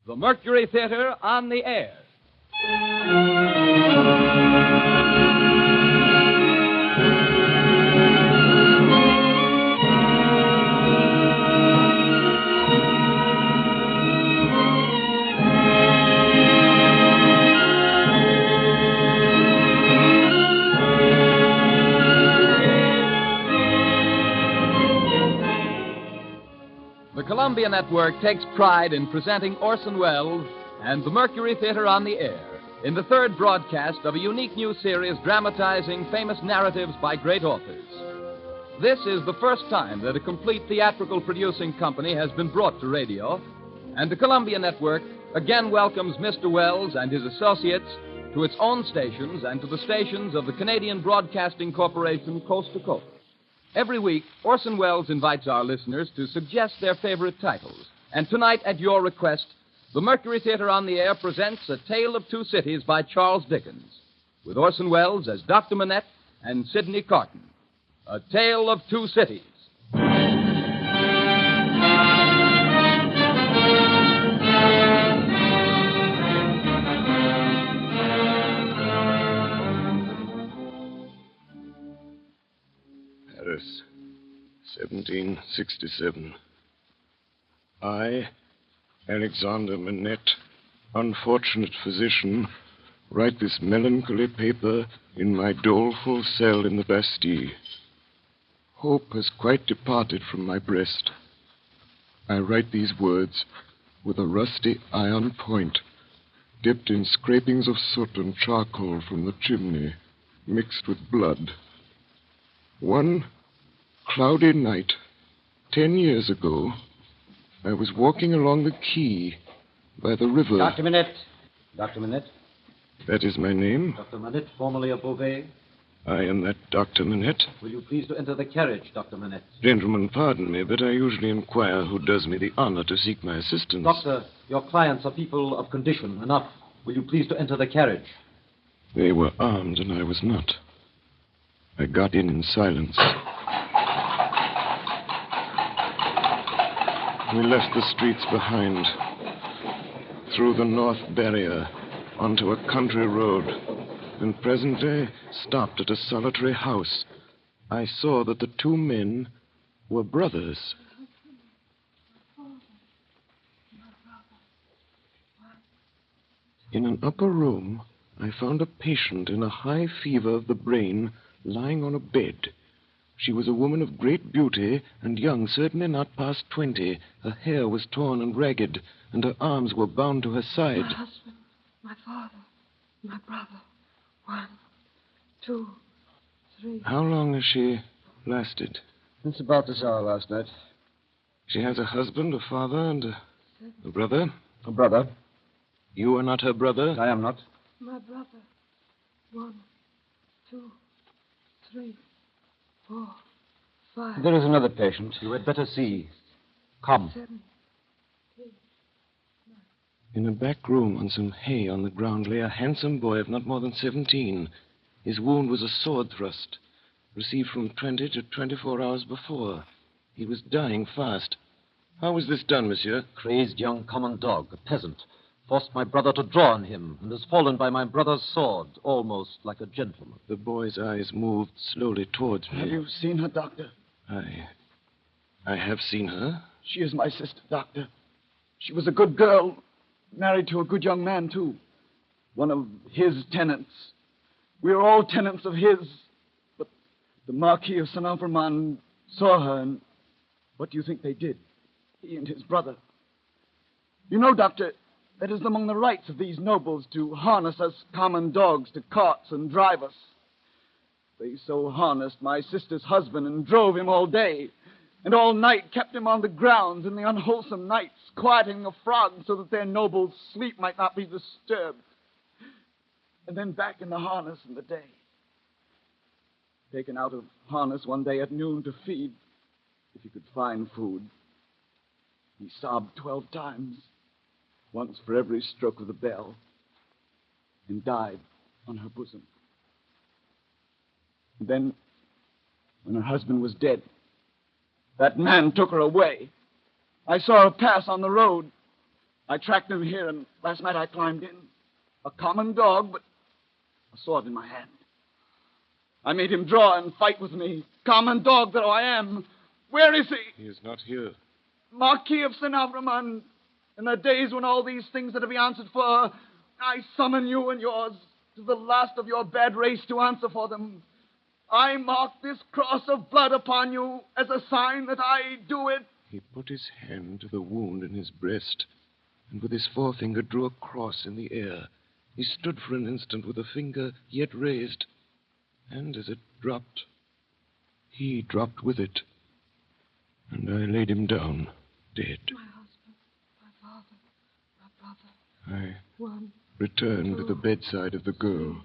The Mercury Theater on the air. The Columbia Network takes pride in presenting Orson Welles and the Mercury Theater on the air in the third broadcast of a unique new series dramatizing famous narratives by great authors. This is the first time that a complete theatrical producing company has been brought to radio, and the Columbia Network again welcomes Mr. Welles and his associates to its own stations and to the stations of the Canadian Broadcasting Corporation coast to coast. Every week, Orson Welles invites our listeners to suggest their favorite titles. And tonight, at your request, the Mercury Theater on the air presents A Tale of Two Cities by Charles Dickens, with Orson Welles as Dr. Manette and Sidney Carton. A Tale of Two Cities. Paris, 1767. I, Alexander Manette, unfortunate physician, write this melancholy paper in my doleful cell in the Bastille. Hope has quite departed from my breast. I write these words with a rusty iron point, dipped in scrapings of soot and charcoal from the chimney, mixed with blood. One cloudy night, 10 years ago, I was walking along the quay by the river. Dr. Manette. Dr. Manette. That is my name. Dr. Manette, formerly of Beauvais. I am that Dr. Manette. Will you please to enter the carriage, Dr. Manette? Gentlemen, pardon me, but I usually inquire who does me the honor to seek my assistance. Doctor, your clients are people of condition. Enough. Will you please to enter the carriage? They were armed and I was not. I got in silence. We left the streets behind, through the North Barrier, onto a country road, and presently stopped at a solitary house. I saw that the two men were brothers. In an upper room, I found a patient in a high fever of the brain lying on a bed. She was a woman of great beauty and young, certainly not past 20. Her hair was torn and ragged, and her arms were bound to her side. My husband, my father, my brother. 1, 2, 3. How long has she lasted? It's about this hour last night. She has a husband, a father, and a brother? A brother. You are not her brother? I am not. My brother. 1, 2, 3, 4, 5. There is another patient. You had better see. Come. 7, 8. In a back room on some hay on the ground lay a handsome boy of not more than 17. His wound was a sword thrust, received from 20 to 24 hours before. He was dying fast. How was this done, monsieur? Crazed young common dog, a peasant, forced my brother to draw on him and has fallen by my brother's sword, almost like a gentleman. The boy's eyes moved slowly towards me. Have you seen her, Doctor? I have seen her. She is my sister, Doctor. She was a good girl, married to a good young man, too. One of his tenants. We are all tenants of his. But the Marquis of Saint-Amand saw her, and what do you think they did? He and his brother. You know, Doctor, that is among the rights of these nobles to harness us common dogs to carts and drive us. They so harnessed my sister's husband and drove him all day, and all night kept him on the grounds in the unwholesome nights, quieting the frogs so that their nobles' sleep might not be disturbed. And then back in the harness in the day. Taken out of harness one day at noon to feed, if he could find food. He sobbed 12 times. Once for every stroke of the bell, and died on her bosom. And then, when her husband was dead, that man took her away. I saw her pass on the road. I tracked him here, and last night I climbed in. A common dog, but a sword in my hand. I made him draw and fight with me. Common dog though I am. Where is he? He is not here. Marquis of St. Avramond. In the days when all these things are to be answered for, I summon you and yours to the last of your bad race to answer for them. I mark this cross of blood upon you as a sign that I do it. He put his hand to the wound in his breast, and with his forefinger drew a cross in the air. He stood for an instant with a finger yet raised, and as it dropped, he dropped with it, and I laid him down, dead. My husband, my father, my brother. I One. returned to the bedside of the girl.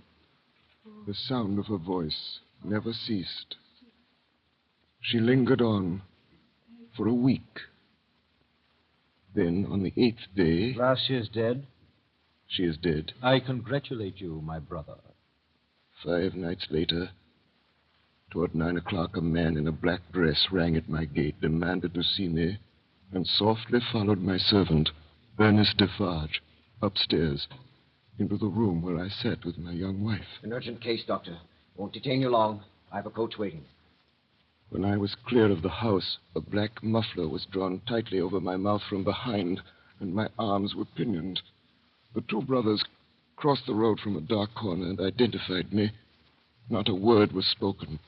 The sound of her voice never ceased. She lingered on for a week. Then, on the 8th day... Last she is dead? She is dead. I congratulate you, my brother. 5 nights later, toward 9 o'clock, a man in a black dress rang at my gate, demanded to see me, and softly followed my servant, Ernest Defarge, upstairs, into the room where I sat with my young wife. An urgent case, Doctor. Won't detain you long. I have a coach waiting. When I was clear of the house, a black muffler was drawn tightly over my mouth from behind, and my arms were pinioned. The 2 brothers crossed the road from a dark corner and identified me. Not a word was spoken.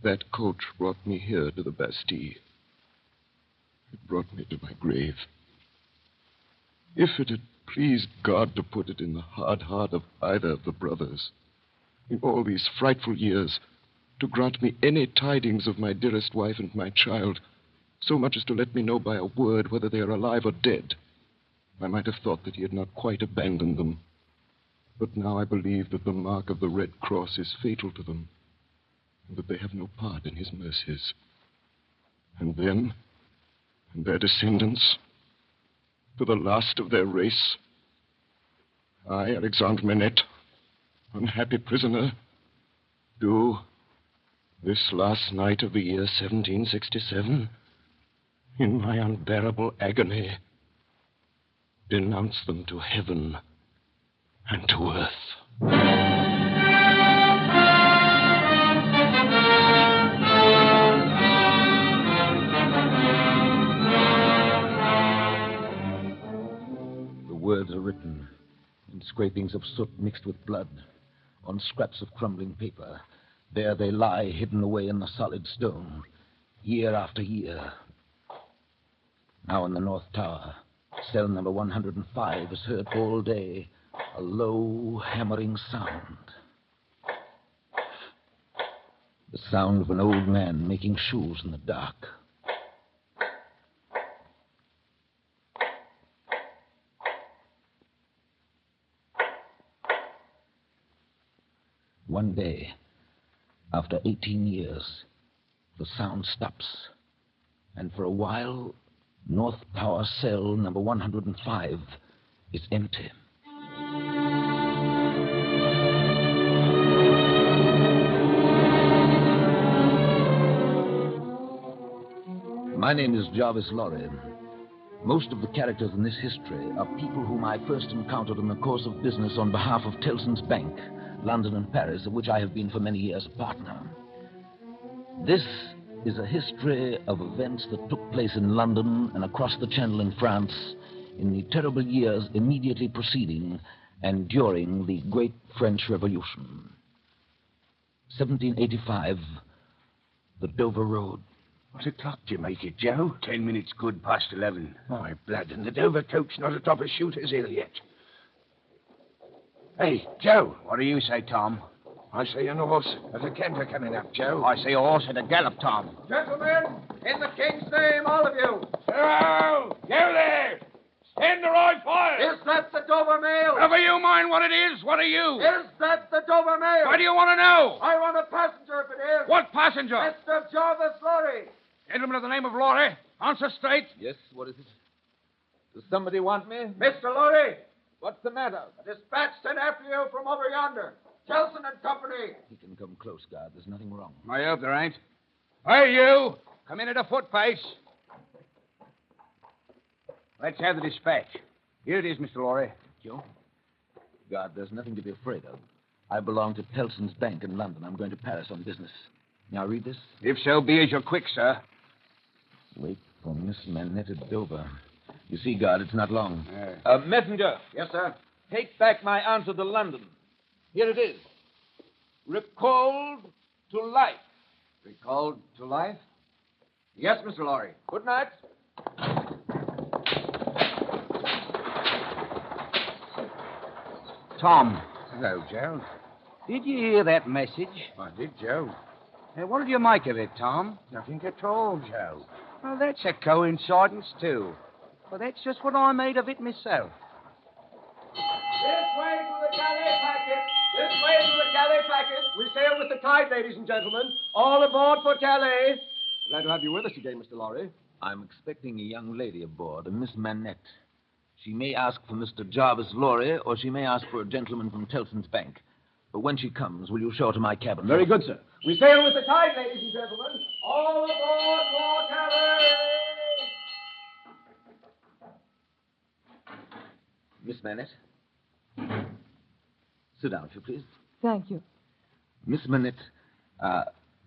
That coach brought me here to the Bastille. It brought me to my grave. If it had pleased God to put it in the hard heart of either of the brothers, in all these frightful years, to grant me any tidings of my dearest wife and my child, so much as to let me know by a word whether they are alive or dead, I might have thought that he had not quite abandoned them. But now I believe that the mark of the Red Cross is fatal to them, and that they have no part in his mercies. And them, and their descendants, to the last of their race, I, Alexandre Manette, unhappy prisoner, do, this last night of the year 1767, in my unbearable agony, denounce them to heaven and to earth. The words are written in scrapings of soot mixed with blood on scraps of crumbling paper. There they lie, hidden away in the solid stone, year after year. Now in the North Tower, cell number 105 is heard all day, a low, hammering sound. The sound of an old man making shoes in the dark. One day, after 18 years, the sound stops, and for a while, North Tower cell number 105 is empty. My name is Jarvis Lorry. Most of the characters in this history are people whom I first encountered in the course of business on behalf of Tellson's Bank, London and Paris, of which I have been for many years a partner. This is a history of events that took place in London and across the Channel in France in the terrible years immediately preceding and during the Great French Revolution. 1785, the Dover Road. What o'clock do you make it, Joe? 10 minutes good past 11. My blood, and the Dover coach not atop a shooter's hill yet. Hey, Joe. What do you say, Tom? I see an horse. There's a canter coming up, Joe. I see a horse at a gallop, Tom. Gentlemen, in the king's name, all of you. Joe! You there! Stand the right fire! Is that the Dover mail? Never you mind what it is. What are you? Is that the Dover mail? What do you want to know? I want a passenger if it is. What passenger? Mr. Jarvis Lorry. Gentleman of the name of Lorry. Answer straight. Yes, what is it? Does somebody want me? Mr. Lorry, What's the matter? a dispatch sent after you from over yonder. Jelson and Company. He can come close, guard. There's nothing wrong. I hope there ain't. Hey, you! Come in at a foot pace. Let's have the dispatch. Here it is, Mr. Lorry. Joe? God, there's nothing to be afraid of. I belong to Tellson's Bank in London. I'm going to Paris on business. Now read this. If so be as you're quick, sir. Wait for Miss Manette at Dover. You see, God, it's not long. Messenger. Yes, sir. Take back my answer to London. Here it is. Recalled to life. Recalled to life? Yes, Mr. Lorry. Good night. Tom. Hello, Joe. Did you hear that message? I did, Joe. What did you make of it, Tom? Nothing at all, Joe. Well, that's a coincidence, too. Well, that's just what I made of it myself. This way to the Calais packet. This way to the Calais packet. We sail with the tide, ladies and gentlemen. All aboard for Calais. Glad to have you with us again, Mr. Lorry. I'm expecting a young lady aboard, a Miss Manette. She may ask for Mr. Jarvis Lorry, or she may ask for a gentleman from Tellson's Bank. But when she comes, will you show her to my cabin? Very good, sir. We sail with the tide, ladies and gentlemen. All aboard for Calais. Miss Manette? Sit down, if you please. Thank you. Miss Manette,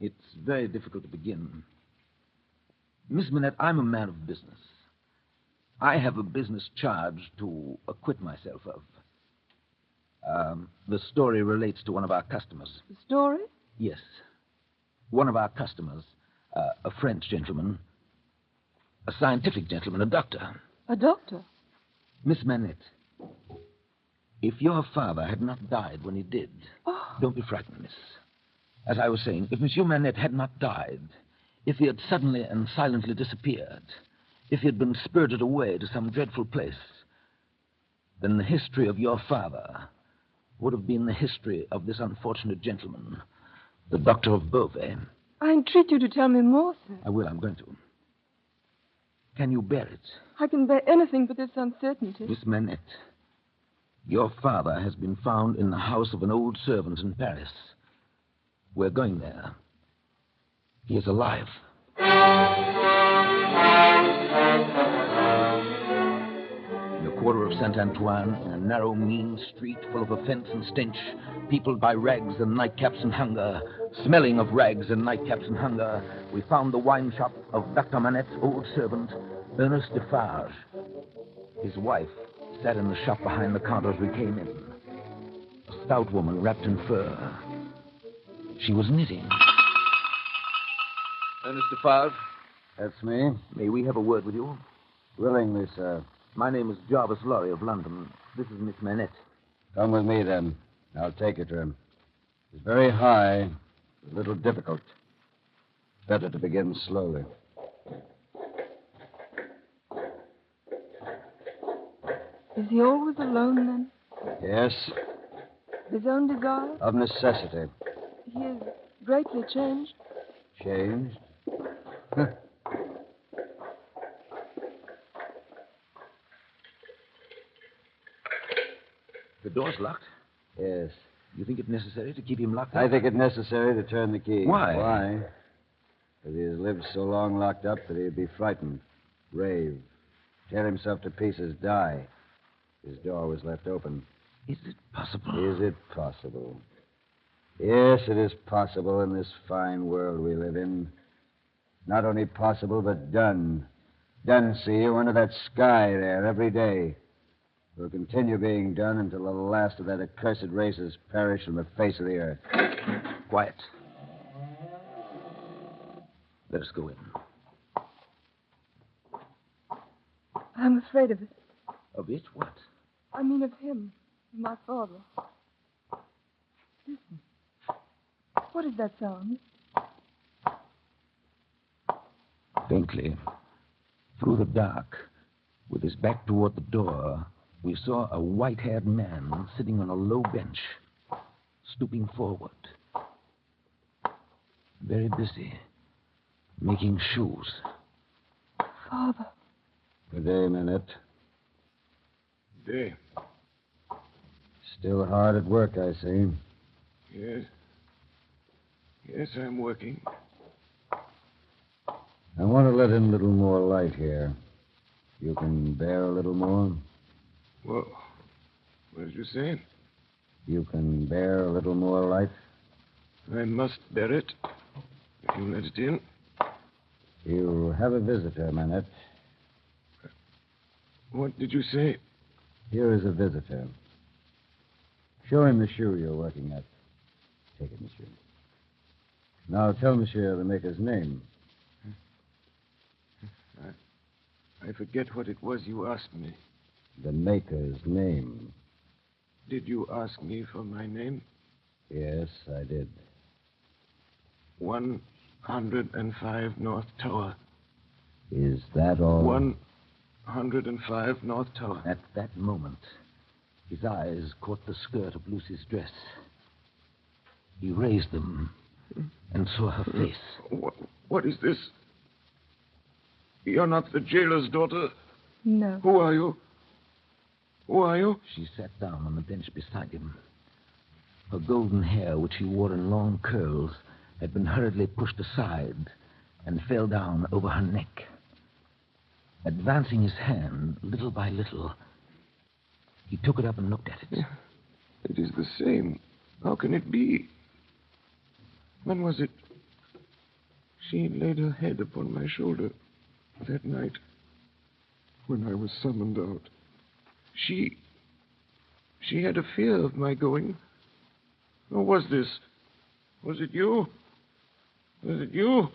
it's very difficult to begin. Miss Manette, I'm a man of business. I have a business charge to acquit myself of. The story relates to one of our customers. The story? Yes. One of our customers, a French gentleman, a scientific gentleman, a doctor. A doctor? Miss Manette, if your father had not died when he did, don't be frightened, miss. As I was saying, if Monsieur Manette had not died, if he had suddenly and silently disappeared, if he had been spirited away to some dreadful place, then the history of your father would have been the history of this unfortunate gentleman, the doctor of Beauvais. I entreat you to tell me more, sir. I will, I'm going to. Can you bear it? I can bear anything but this uncertainty. Miss Manette, your father has been found in the house of an old servant in Paris. We're going there. He is alive. In the quarter of Saint-Antoine, in a narrow, mean street full of offense and stench, peopled by rags and nightcaps and hunger, smelling of rags and nightcaps and hunger, we found the wine shop of Dr. Manette's old servant, Ernest Defarge. His wife sat in the shop behind the counter as we came in. A stout woman wrapped in fur. She was knitting. Ernest Defarge? That's me. May we have a word with you? Willingly, sir. My name is Jarvis Lorry of London. This is Miss Manette. Come with me, then. I'll take you to him. He's very high, a little difficult. Better to begin slowly. Is he always alone, then? Yes, His own desire? of necessity. He is greatly changed. Changed? The door's locked. Yes. You think it necessary to keep him locked up? I think it necessary to turn the key. Why? Why? Because he has lived so long locked up that he'd be frightened, rave, tear himself to pieces, die. His door was left open. Is it possible? Is it possible? Yes, it is possible in this fine world we live in. Not only possible, but done. Done, see you, under that sky there every day. Will continue being done until the last of that accursed race has perished from the face of the earth. Quiet. Let us go in. I'm afraid of it. Of it? What? I mean of him, my father. Listen. What is that sound? Faintly, through the dark, with his back toward the door, we saw a white-haired man sitting on a low bench, stooping forward. Very busy, making shoes. Father. Good day, Manette. Day. Still hard at work, I see. Yes. Yes, I'm working. I want to let in a little more light here. You can bear a little more? Well, what did you say? You can bear a little more light? I must bear it. If you let it in. You have a visitor, Manette. What did you say? Here is a visitor. Show him the shoe you're working at. Take it, monsieur. Now tell monsieur the maker's name. I forget what it was you asked me. The maker's name. Did you ask me for my name? Yes, I did. 105 North Tower. Is that all? 105 North Tower. At that moment, his eyes caught the skirt of Lucy's dress. He raised them and saw her face. What is this? You're not the jailer's daughter? No. Who are you? Who are you? She sat down on the bench beside him. Her golden hair, which she wore in long curls, had been hurriedly pushed aside and fell down over her neck. Advancing his hand, little by little, he took it up and looked at it. It is the same. How can it be? When was it? She laid her head upon my shoulder that night when I was summoned out. She had a fear of my going. Or was this? Was it you? Was it you?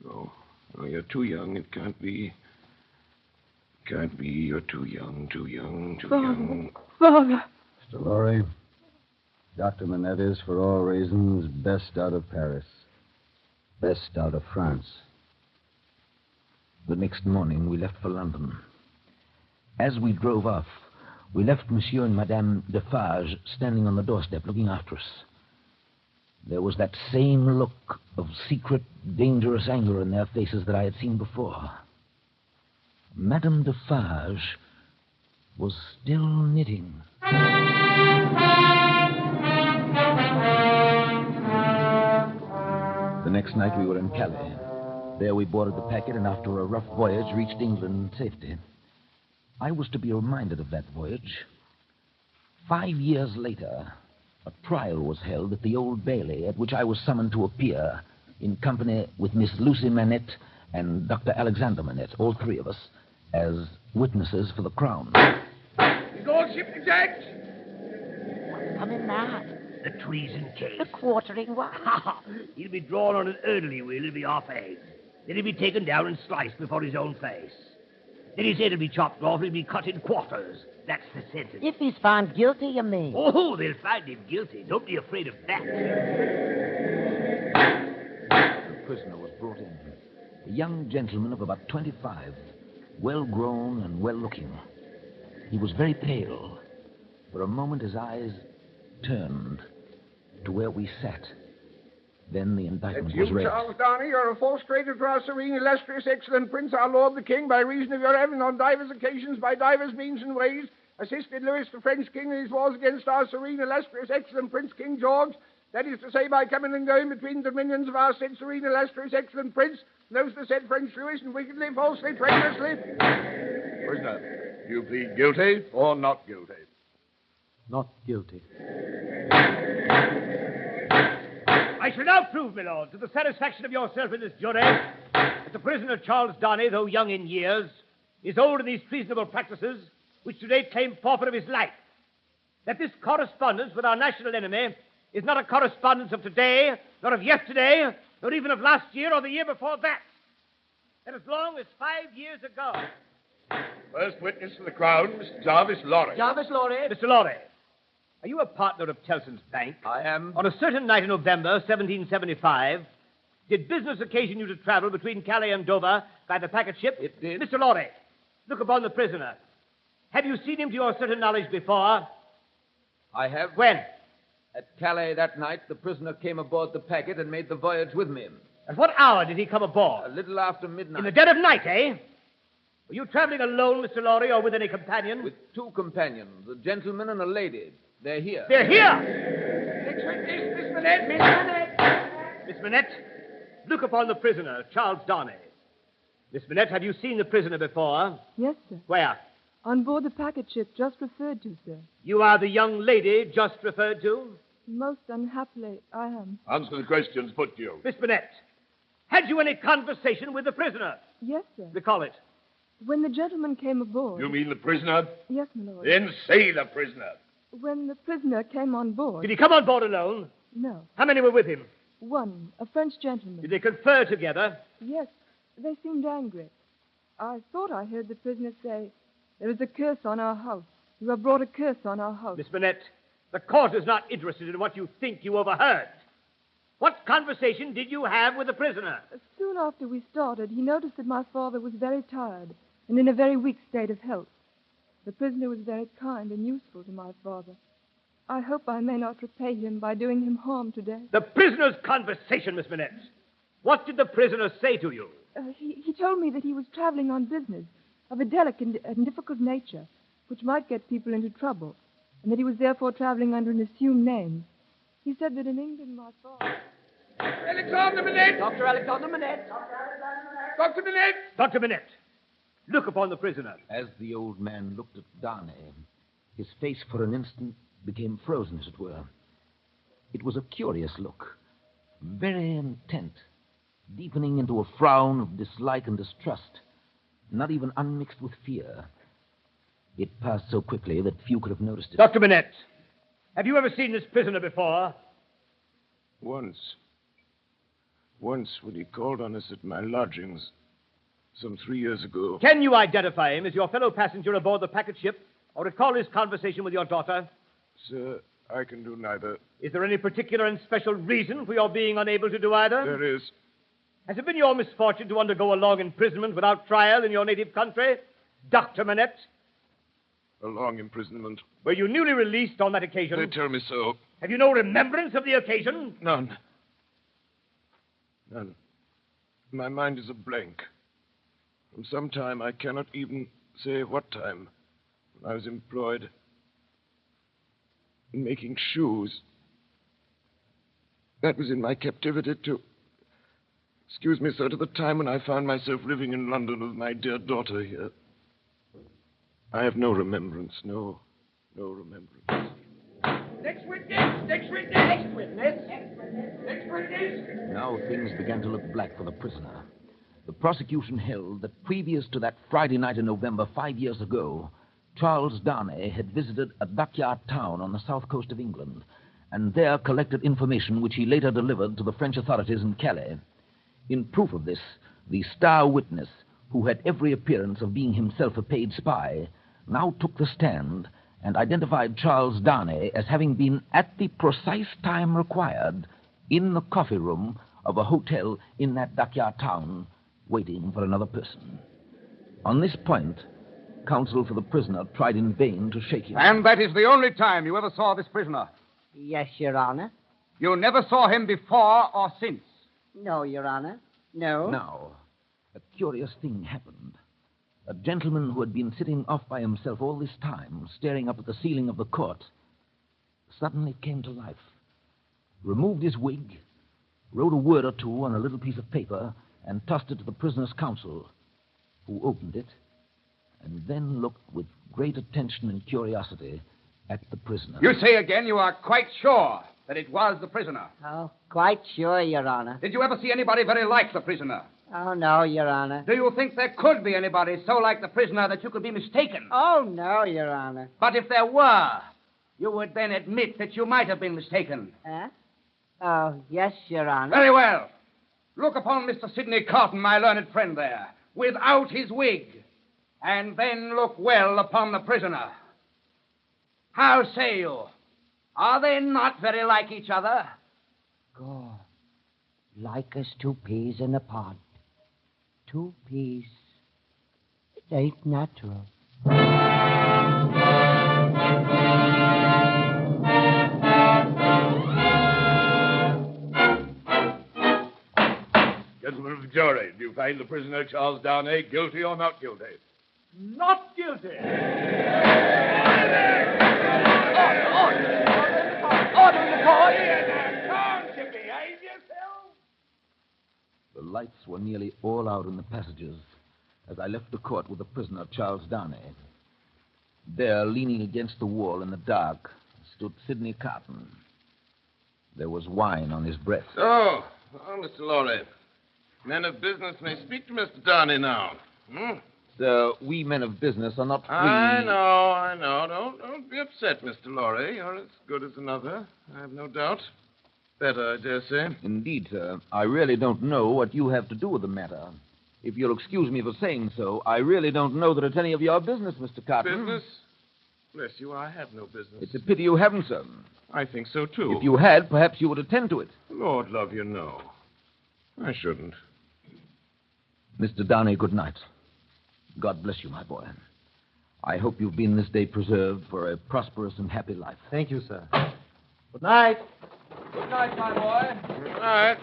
No, you're too young. It can't be. Can't be. You're too young, too young, too young. Father. Mr. Lorry, Dr. Manette is, for all reasons, best out of Paris. Best out of France. The next morning, we left for London. As we drove off, we left Monsieur and Madame Defarge standing on the doorstep looking after us. There was that same look of secret, dangerous anger in their faces that I had seen before. Madame Defarge was still knitting. The next night we were in Calais. There we boarded the packet and after a rough voyage reached England in safety. I was to be reminded of that voyage. 5 years later, a trial was held at the Old Bailey at which I was summoned to appear in company with Miss Lucy Manette and Dr. Alexander Manette, all three of us, as witnesses for the Crown. His lordship exact. What's coming now? The treason case. The quartering one? He'll be drawn on an early wheel, he'll be off eggs. Then he'll be taken down and sliced before his own face. Then his head will be chopped off, he'll be cut in quarters. That's the sentence. If he's found guilty, you mean? Oh, they'll find him guilty. Don't be afraid of that. The prisoner was brought in. A young gentleman of about 25, well-grown and well-looking. He was very pale. For a moment, his eyes turned to where we sat. Then the indictment was read. Charles Darnay, you're a false traitor to our serene, illustrious, excellent Prince, our Lord the King, by reason of your having on divers occasions, by divers means and ways, assisted Louis the French King in his wars against our serene, illustrious, excellent Prince King George. That is to say, by coming and going between the dominions of our said serene, illustrious, excellent Prince, knows the said French Louis, and wickedly, falsely, traitorously. Prisoner, do you plead guilty or not guilty? Not guilty. I shall now prove, my lord, to the satisfaction of yourself in this jury, that the prisoner Charles Darnay, though young in years, is old in these treasonable practices, which today claim forfeit of his life. That this correspondence with our national enemy is not a correspondence of today, nor of yesterday, nor even of last year or the year before that. That as long as 5 years ago... First witness for the Crown, Mr. Jarvis Lorry. Jarvis Lorry. Mr. Lorry, are you a partner of Tellson's Bank? I am. On a certain night in November, 1775, did business occasion you to travel between Calais and Dover by the packet ship? It did. Mr. Lorry, look upon the prisoner. Have you seen him to your certain knowledge before? I have. When? At Calais that night, the prisoner came aboard the packet and made the voyage with me. At what hour did he come aboard? A little after midnight. In the dead of night, eh? Were you traveling alone, Mr. Lorry, or with any companion? With 2 companions, a gentleman and a lady. They're here. They're here! Next witness, Miss Manette. Miss Manette! Miss Manette, look upon the prisoner, Charles Darnay. Miss Manette, have you seen the prisoner before? Yes, sir. Where? On board the packet ship just referred to, sir. You are the young lady just referred to? Most unhappily, I am. Answer the questions put to you. Miss Manette, had you any conversation with the prisoner? Yes, sir. Recall it. When the gentleman came aboard... You mean the prisoner? Yes, my lord. Then say the prisoner. When the prisoner came on board... Did he come on board alone? No. How many were with him? One, a French gentleman. Did they confer together? Yes, they seemed angry. I thought I heard the prisoner say, "There is a curse on our house. You have brought a curse on our house." Miss Manette, the court is not interested in what you think you overheard. What conversation did you have with the prisoner? Soon after we started, he noticed that my father was very tired and in a very weak state of health. The prisoner was very kind and useful to my father. I hope I may not repay him by doing him harm today. The prisoner's conversation, Miss Manette. What did the prisoner say to you? He told me that he was traveling on business of a delicate and difficult nature, which might get people into trouble, and that he was therefore traveling under an assumed name. He said that in England, my father... Alexander Manette! Dr. Alexander Manette! Dr. Manette! Dr. Manette, look upon the prisoner. As the old man looked at Darnay, his face for an instant became frozen, as it were. It was a curious look, very intent, deepening into a frown of dislike and distrust, not even unmixed with fear. It passed so quickly that few could have noticed it. Dr. Manette, have you ever seen this prisoner before? Once when he called on us at my lodgings some 3 years ago. Can you identify him as your fellow passenger aboard the packet ship, or recall his conversation with your daughter? Sir, I can do neither. Is there any particular and special reason for your being unable to do either? There is. Has it been your misfortune to undergo a long imprisonment without trial in your native country, Dr. Manette? A long imprisonment. Were you newly released on that occasion? They tell me so. Have you no remembrance of the occasion? None. My mind is a blank. From some time, I cannot even say what time, I was employed in making shoes. That was in my captivity to... Excuse me, sir, to the time when I found myself living in London with my dear daughter here. I have no remembrance, no remembrance. Next witness! Next witness! Next witness! Next witness! Now things began to look black for the prisoner. The prosecution held that previous to that Friday night in November 5 years ago, Charles Darnay had visited a dockyard town on the south coast of England, and there collected information which he later delivered to the French authorities in Calais. In proof of this, the star witness, who had every appearance of being himself a paid spy, now took the stand and identified Charles Darnay as having been at the precise time required in the coffee room of a hotel in that dockyard town, waiting for another person. On this point, counsel for the prisoner tried in vain to shake him. And that is the only time you ever saw this prisoner? Yes, Your Honor. You never saw him before or since? No, Your Honor. No. Now, a curious thing happened. A gentleman who had been sitting off by himself all this time, staring up at the ceiling of the court, suddenly came to life, removed his wig, wrote a word or two on a little piece of paper, and tossed it to the prisoner's counsel, who opened it, and then looked with great attention and curiosity at the prisoner. You say again you are quite sure that it was the prisoner? Oh, quite sure, Your Honor. Did you ever see anybody very like the prisoner? Oh, no, Your Honor. Do you think there could be anybody so like the prisoner that you could be mistaken? Oh, no, Your Honor. But if there were, you would then admit that you might have been mistaken. Huh? Oh, yes, Your Honor. Very well. Look upon Mr. Sidney Carton, my learned friend there, without his wig, and then look well upon the prisoner. How say you? Are they not very like each other? God, like as two peas in a pod. 2 peas. It ain't natural. Gentlemen of the jury, do you find the prisoner Charles Darnay guilty or not guilty? Not guilty. Order in the court! Can't you behave yourself? The lights were nearly all out in the passages, as I left the court with the prisoner, Charles Darnay. There, leaning against the wall in the dark, stood Sidney Carton. There was wine on his breath. Oh, Mr. Lorry. Men of business may speak to Mr. Darnay now. Sir, we men of business are not free. I know. Don't be upset, Mr. Lorry. You're as good as another, I have no doubt. Better, I dare say. Indeed, sir. I really don't know what you have to do with the matter. If you'll excuse me for saying so, I really don't know that it's any of your business, Mr. Carton. Business? Bless you, I have no business. It's a pity you haven't, sir. I think so, too. If you had, perhaps you would attend to it. Lord love you, no. I shouldn't. Mr. Darnay, good night. God bless you, my boy. I hope you've been this day preserved for a prosperous and happy life. Thank you, sir. Good night. Good night, my boy. Good night.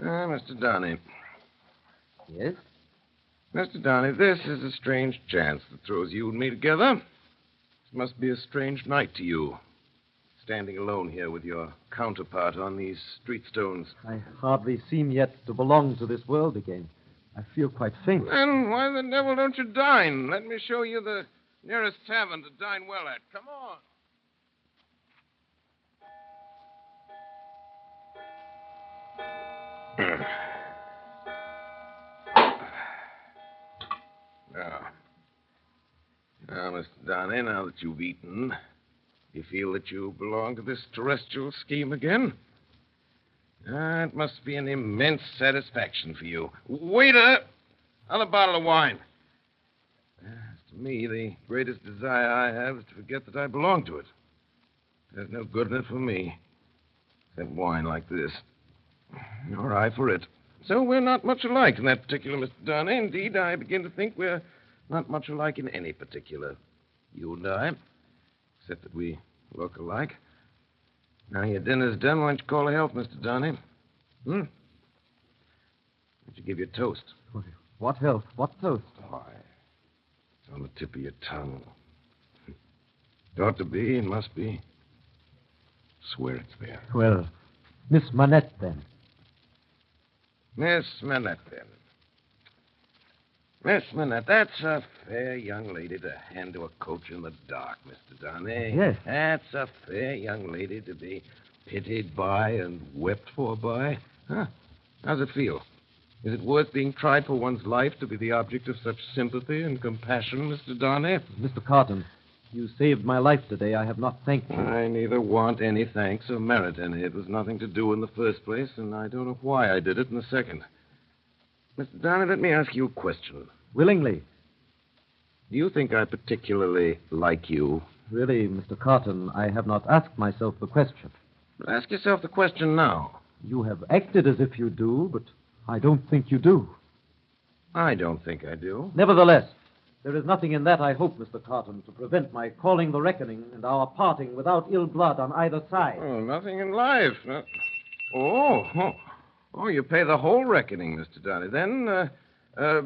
Mr. Darnay. Yes? Mr. Darnay, this is a strange chance that throws you and me together. This must be a strange night to you, standing alone here with your counterpart on these street stones. I hardly seem yet to belong to this world again. I feel quite faint. Then why the devil don't you dine? Let me show you the nearest tavern to dine well at. Come on. Now, Mr. Darnay, now that you've eaten, you feel that you belong to this terrestrial scheme again? It must be an immense satisfaction for you. Waiter, another bottle of wine. As to me, the greatest desire I have is to forget that I belong to it. There's no good in it for me, except wine like this. Nor I for it. So we're not much alike in that particular, Mr. Darnay. Indeed, I begin to think we're not much alike in any particular. You and I. Except that we look alike. Now your dinner's done, why don't you call a health, Mr. Darnay? Why don't you give your toast? What health? What toast? Why, it's on the tip of your tongue. It ought to be and must be. Swear it's there. Well, Miss Manette, then. Miss Manette, then. Miss Manette, that's a fair young lady to hand to a coach in the dark, Mr. Darnay. Yes. That's a fair young lady to be pitied by and wept for by. Huh? How's it feel? Is it worth being tried for one's life to be the object of such sympathy and compassion, Mr. Darnay? Mr. Carton, you saved my life today. I have not thanked you. I neither want any thanks or merit any. It was nothing to do in the first place, and I don't know why I did it in the second. Mr. Darnay, let me ask you a question. Willingly. Do you think I particularly like you? Really, Mr. Carton, I have not asked myself the question. But ask yourself the question now. You have acted as if you do, but I don't think you do. I don't think I do. Nevertheless, there is nothing in that, I hope, Mr. Carton, to prevent my calling the reckoning and our parting without ill blood on either side. Oh, nothing in life. Oh, you pay the whole reckoning, Mr. Darnay. Then,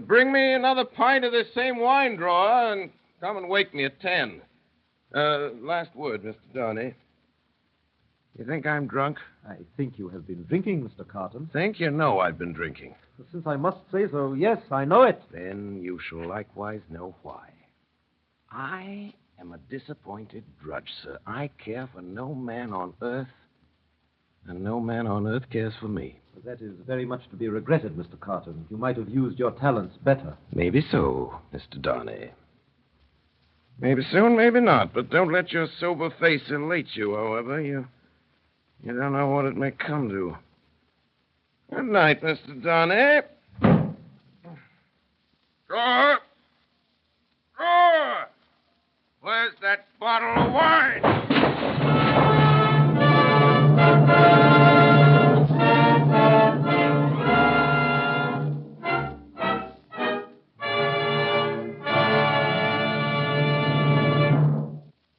bring me another pint of this same wine drawer and come and wake me at 10. Last word, Mr. Darnay. You think I'm drunk? I think you have been drinking, Mr. Carton. Think you know I've been drinking. Since I must say so, yes, I know it. Then you shall likewise know why. I am a disappointed drudge, sir. I care for no man on earth, and no man on earth cares for me. That is very much to be regretted, Mr. Carton. You might have used your talents better. Maybe so, Mr. Darnay. Maybe so and maybe not, but don't let your sober face elate you, however. You don't know what it may come to. Good night, Mr. Darnay. Drawer! Drawer! Where's that bottle of wine?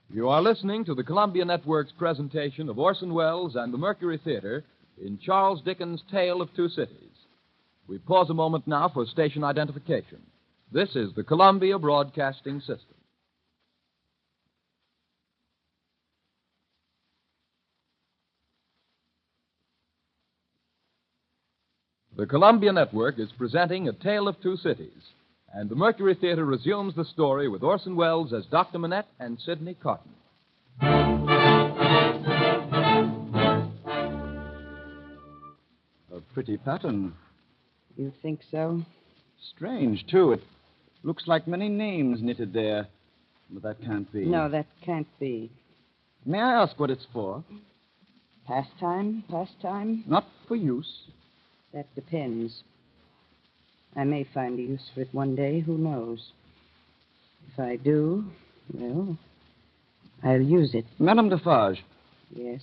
You are listening to the Columbia Network's presentation of Orson Welles and the Mercury Theater in Charles Dickens' Tale of Two Cities. We pause a moment now for station identification. This is the Columbia Broadcasting System. The Columbia Network is presenting A Tale of Two Cities, and the Mercury Theater resumes the story with Orson Welles as Dr. Manette and Sidney Carton. A pretty pattern. You think so? Strange, too. It looks like many names knitted there. But that can't be. No, that can't be. May I ask what it's for? Pastime? Not for use. That depends. I may find a use for it one day. Who knows? If I do, well, I'll use it. Madame Defarge. Yes?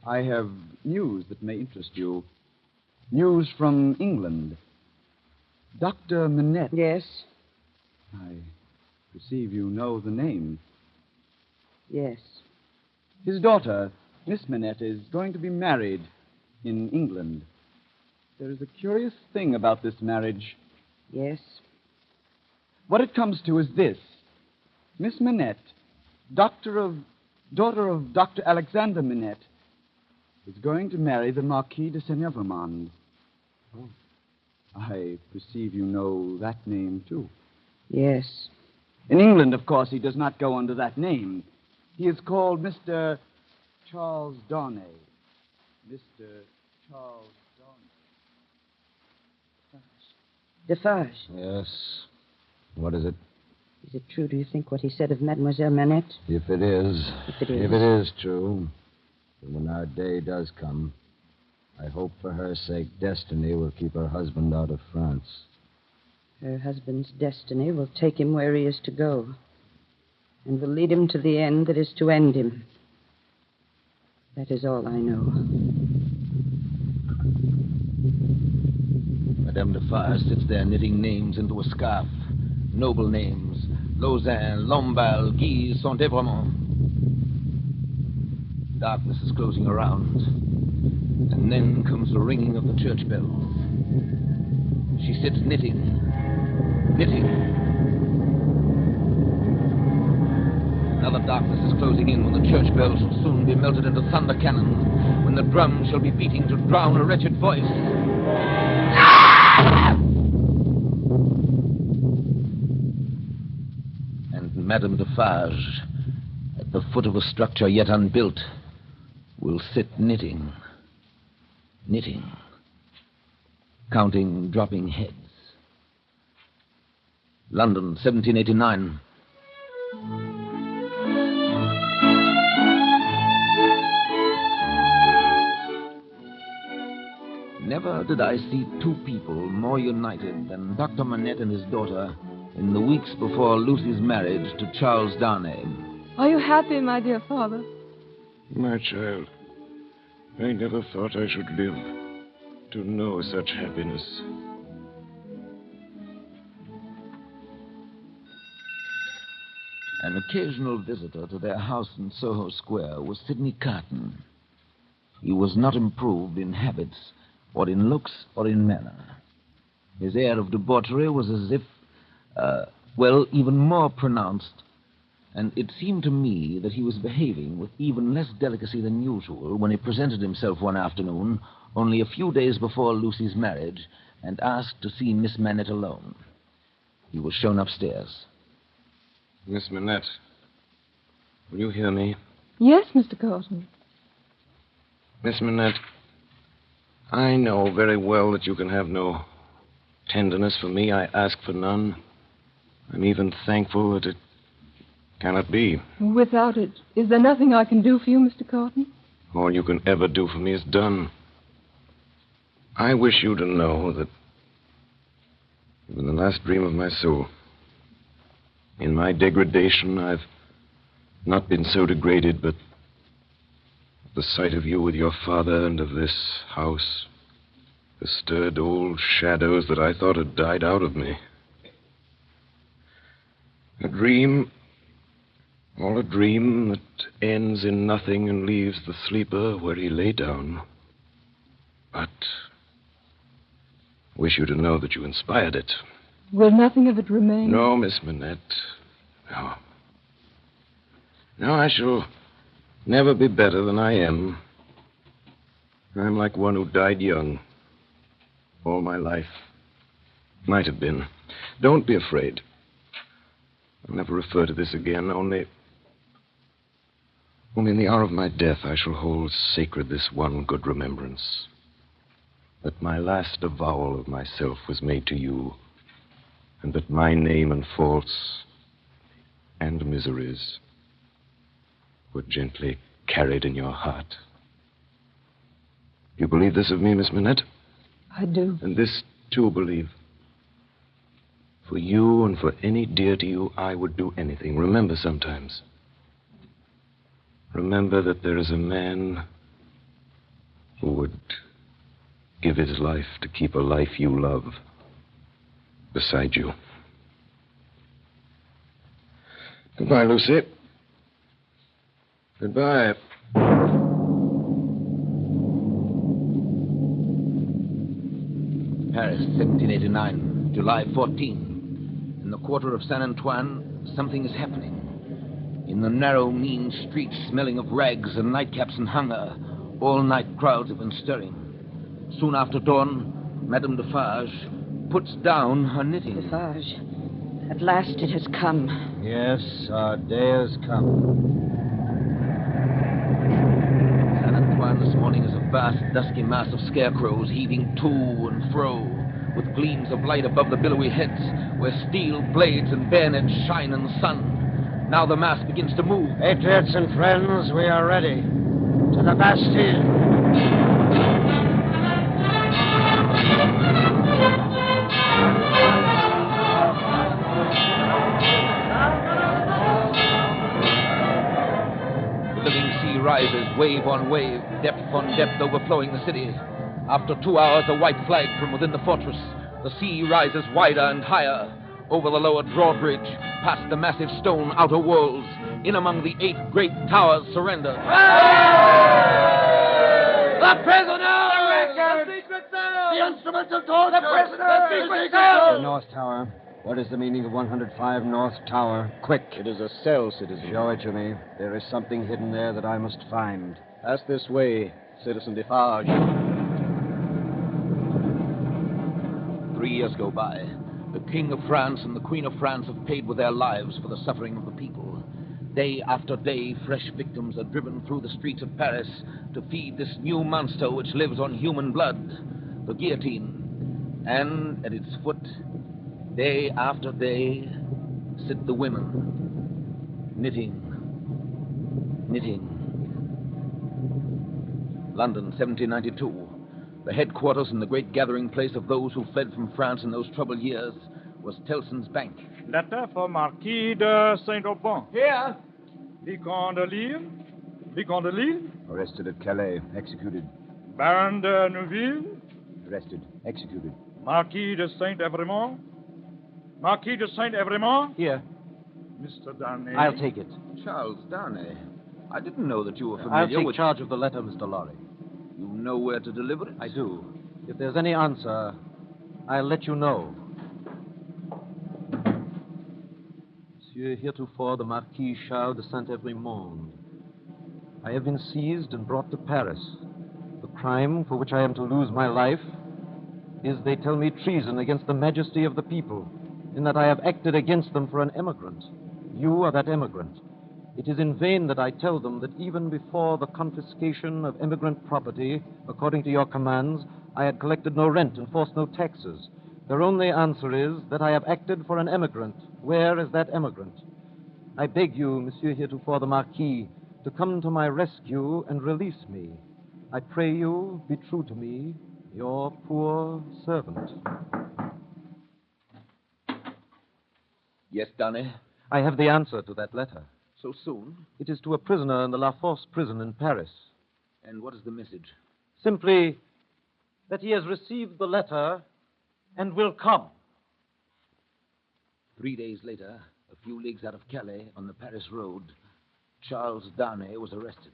I have news that may interest you. News from England. Dr. Manette. Yes? I perceive you know the name. Yes. His daughter, Miss Manette, is going to be married in England. There is a curious thing about this marriage. Yes? What it comes to is this. Miss Manette, daughter of Dr. Alexander Manette, is going to marry the Marquis de Saint-Evremond. Oh. I perceive you know that name, too. Yes. In England, of course, he does not go under that name. He is called Mr. Charles Darnay. Mr. Charles Darnay. Defarge. Yes. What is it? Is it true, do you think, what he said of Mademoiselle Manette? If it is. If it is true, then when our day does come, I hope for her sake destiny will keep her husband out of France. Her husband's destiny will take him where he is to go, and will lead him to the end that is to end him. That is all I know. Madame Defarge sits there knitting names into a scarf. Noble names. Lausanne, Lamballe, Guise, Saint-Evremond. Darkness is closing around. And then comes the ringing of the church bells. She sits knitting. Another darkness is closing in when the church bells will soon be melted into thunder cannon, when the drums shall be beating to drown a wretched voice. And Madame Defarge, at the foot of a structure yet unbuilt, will sit knitting, counting dropping heads. London, 1789. Never did I see two people more united than Dr. Manette and his daughter in the weeks before Lucy's marriage to Charles Darnay. Are you happy, my dear father? My child, I never thought I should live to know such happiness. An occasional visitor to their house in Soho Square was Sidney Carton. He was not improved in habits, or in looks, or in manner. His air of debauchery was as if, even more pronounced, and it seemed to me that he was behaving with even less delicacy than usual when he presented himself one afternoon, only a few days before Lucy's marriage, and asked to see Miss Manette alone. He was shown upstairs. Miss Manette, will you hear me? Yes, Mr. Carton. Miss Manette, I know very well that you can have no tenderness for me. I ask for none. I'm even thankful that it cannot be. Without it, is there nothing I can do for you, Mr. Carton? All you can ever do for me is done. I wish you to know that in the last dream of my soul, in my degradation, I've not been so degraded, but the sight of you with your father and of this house has stirred old shadows that I thought had died out of me. A dream, all a dream that ends in nothing and leaves the sleeper where he lay down. But I wish you to know that you inspired it. Will nothing of it remain? No, Miss Manette. No. No, I shall never be better than I am. I'm like one who died young. All my life. Might have been. Don't be afraid. I'll never refer to this again, only in the hour of my death I shall hold sacred this one good remembrance. That my last avowal of myself was made to you, and that my name and faults and miseries were gently carried in your heart. You believe this of me, Miss Minette? I do. And this, too, believe. For you and for any dear to you, I would do anything. Remember sometimes. Remember that there is a man who would give his life to keep a life you love beside you. Goodbye, Lucy. Goodbye. Paris, 1789, July 14. In the quarter of Saint Antoine, something is happening. In the narrow, mean streets, smelling of rags and nightcaps and hunger, all night crowds have been stirring. Soon after dawn, Madame Defarge puts down her knitting. Defarge, at last it has come. Yes, our day has come. Saint Antoine this morning is a vast, dusky mass of scarecrows heaving to and fro, with gleams of light above the billowy heads, where steel blades and bayonets shine in the sun. Now the mass begins to move. Patriots and friends, we are ready. To the Bastille. The living sea rises, wave on wave, depth on depth, overflowing the city. After 2 hours, a white flag from within the fortress. The sea rises wider and higher. Over the lower drawbridge, past the massive stone outer walls, in among the 8 great towers surrender. The prisoner! The secret cell! The instruments of torture! The prisoner! The secret cell! The North Tower. What is the meaning of 105 North Tower? Quick. It is a cell, citizen. Show it to me. There is something hidden there that I must find. Pass this way, Citizen Defarge. 3 years go by. The King of France and the Queen of France have paid with their lives for the suffering of the people. Day after day, fresh victims are driven through the streets of Paris to feed this new monster which lives on human blood, the guillotine. And at its foot, day after day, sit the women, knitting. London, 1792. The headquarters and the great gathering place of those who fled from France in those troubled years was Tellson's Bank. Letter for Marquis de Saint-Aubin. Here. Vicomte de Lille. Vicomte de Lille. Arrested at Calais. Executed. Baron de Neuville. Arrested. Executed. Marquis de Saint-Evremont. Marquis de Saint-Evremont. Here. Mr. Darnay. I'll take it. Charles Darnay. I didn't know that you were I'll familiar take with... charge of the letter, Mr. Lorry. You know where to deliver it? I do. If there's any answer, I'll let you know. Monsieur, heretofore the Marquis Charles de Saint-Evremont. I have been seized and brought to Paris. The crime for which I am to lose my life is, they tell me, treason against the majesty of the people, in that I have acted against them for an emigrant. You are that emigrant. It is in vain that I tell them that even before the confiscation of emigrant property, according to your commands, I had collected no rent and forced no taxes. Their only answer is that I have acted for an emigrant. Where is that emigrant? I beg you, Monsieur heretofore the Marquis, to come to my rescue and release me. I pray you, be true to me, your poor servant. Yes, Darnay? I have the answer to that letter. So soon? It is to a prisoner in the La Force prison in Paris. And what is the message? Simply that he has received the letter and will come. 3 days later, a few leagues out of Calais, on the Paris road, Charles Darnay was arrested.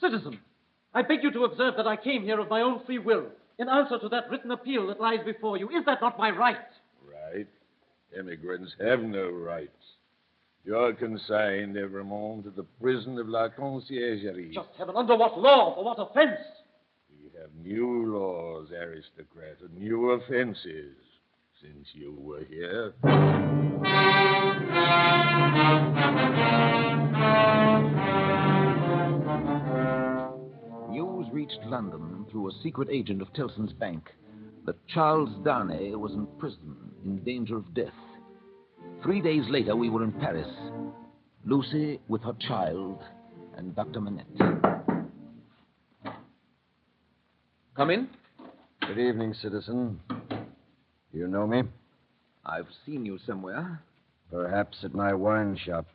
Citizen, I beg you to observe that I came here of my own free will, in answer to that written appeal that lies before you. Is that not my right? Right. Immigrants have no rights. You're consigned, Evremont, to the prison of La Conciergerie. Just heaven, under what law? For what offense? We have new laws, aristocrat, and new offenses since you were here. News reached London through a secret agent of Tellson's bank that Charles Darnay was in prison in danger of death. 3 days later, we were in Paris. Lucy with her child and Dr. Manette. Come in. Good evening, citizen. You know me? I've seen you somewhere. Perhaps at my wine shop.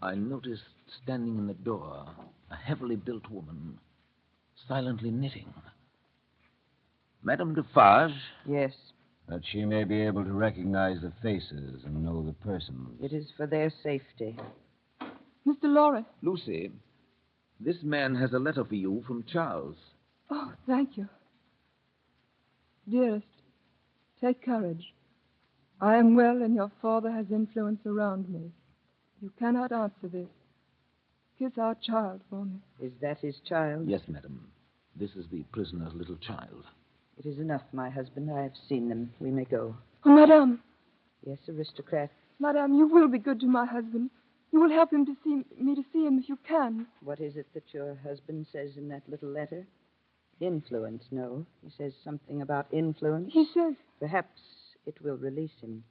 I noticed standing in the door a heavily built woman, silently knitting. Madame Defarge? Yes. That she may be able to recognize the faces and know the persons. It is for their safety. Mr. Lorry. Lucy, this man has a letter for you from Charles. Oh, thank you. Dearest, take courage. I am well, and your father has influence around me. You cannot answer this. Kiss our child for me. Is that his child? Yes, madam. This is the prisoner's little child. It is enough, my husband. I have seen them. We may go. Oh, Madame. Yes, aristocrat. Madame, you will be good to my husband. You will help him to see him if you can. What is it that your husband says in that little letter? Influence, no. He says something about influence. He says... Perhaps it will release him.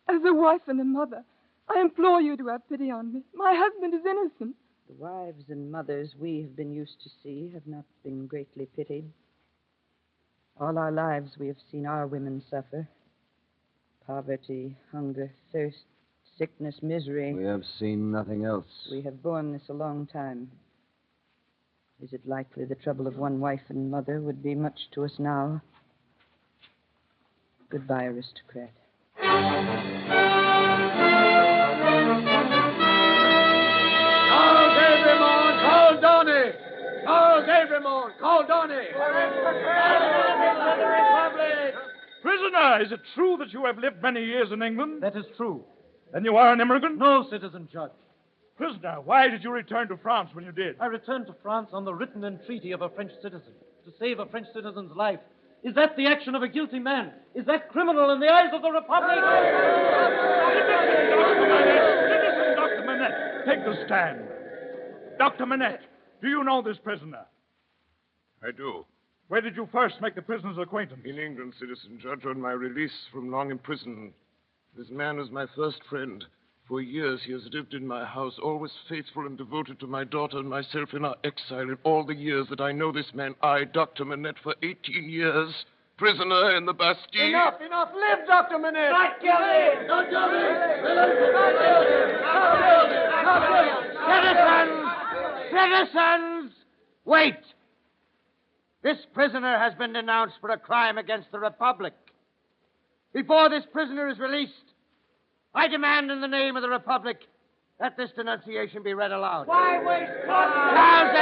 As a wife and a mother, I implore you to have pity on me. My husband is innocent. The wives and mothers we have been used to see have not been greatly pitied. All our lives we have seen our women suffer. Poverty, hunger, thirst, sickness, misery. We have seen nothing else. We have borne this a long time. Is it likely the trouble of one wife and mother would be much to us now? Goodbye, aristocrat. Charles Evremont, call Darnay! Charles Evremont, call Darnay! Prisoner, is it true that you have lived many years in England? That is true. Then you are an immigrant? No, citizen judge. Prisoner, why did you return to France when you did? I returned to France on the written entreaty of a French citizen to save a French citizen's life. Is that the action of a guilty man? Is that criminal in the eyes of the Republic? Citizen Dr. Manette, take the stand. Dr. Manette, do you know this prisoner? I do. Where did you first make the prisoner's acquaintance? In England, citizen judge, on my release from long imprisonment. This man was my first friend. For years he has lived in my house, always faithful and devoted to my daughter and myself in our exile. In all the years that I know this man, I, Dr. Manette, for 18 years, prisoner in the Bastille. Enough! Live, Dr. Manette! Not guilty! Not guilty! Citizens! Wait! This prisoner has been denounced for a crime against the Republic. Before this prisoner is released, I demand in the name of the Republic that this denunciation be read aloud. Why waste time?